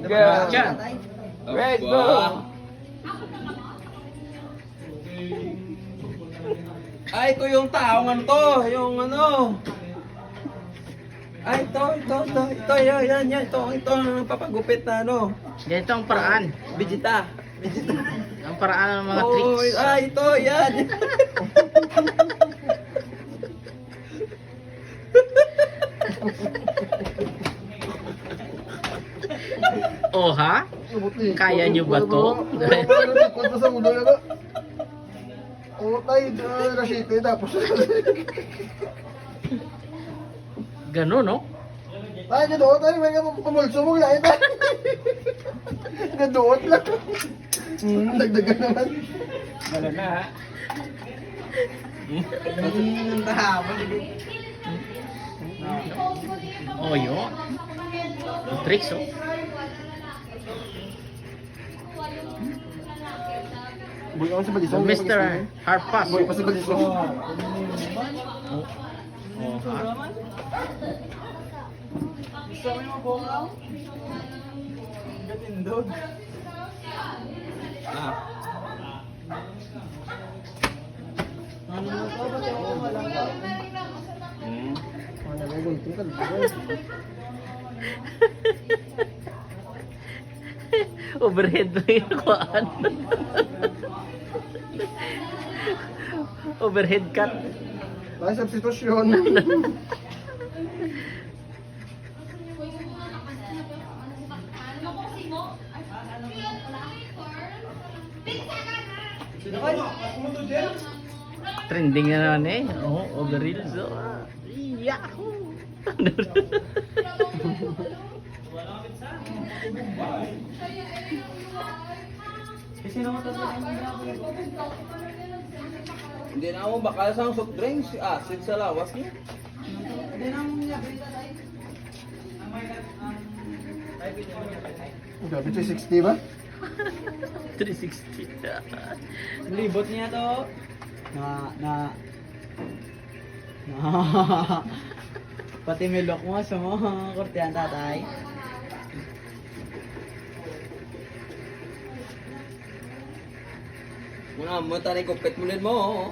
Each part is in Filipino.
Go. Red go. Ay, ito yung taong ano to, yung ano. Ay, ito, yan, ito ang papagupit na ano. Ganito ang paraan. Vegeta. Ang paraan ng mga Oh, tricks. ay, ito, yan. Oh ha? Kaya nyo ba to? Punta sa ulo na ba? Oo tayo, rasite tapos. Ganun, no? Tayo ka doon, tayo may pamulso mo lang tayo. Gadoon lang. Dagdagan naman. Wala na, ha? Oh, yun. Yung tricks, oh. Buhay ako sa balisong. Mr. Harpas. Buhay pa sa balisong. Oh, ha? Gusto mo yung bukaw? Gatindog. Ah. Ano mo to? Ba't ako walang ka? Ano ba yung tingkal? Overhead mo yung kuhaan. Overhead cut. Tayo substitusyon. Trending na naman eh. Oh, overreels. Oh. Yahoo! Hindi na ako bakal sa soft drinks. Acid sa lawas niya. Grabe, 360 ba? 360. Libot niya to. Pati may look mo sa mga kortehan tatay. Muna mo tanay kupit mo mo. Oh.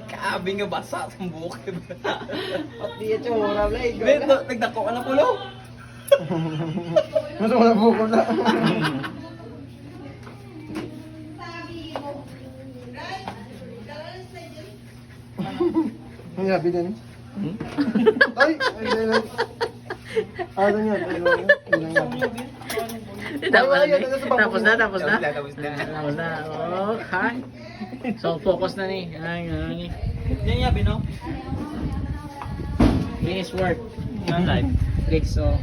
Kaabi nga basa sa bukid. Pati yung tsura, Blay. Nagdako ka na pulo. Mas wala buko na. Ang happy din. Ay! Ay, ay, ay. Ano yan? Tapos na. Tapos na. Oh, hi. So, focus na ni. Ay, ay. Yan yabi no? Finish work. Live. Tricks, so.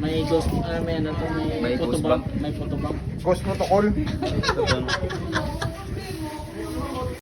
May ghost, may ano to, may May photo ghost bomb. bomb. May photo bomb. Ghost protocol.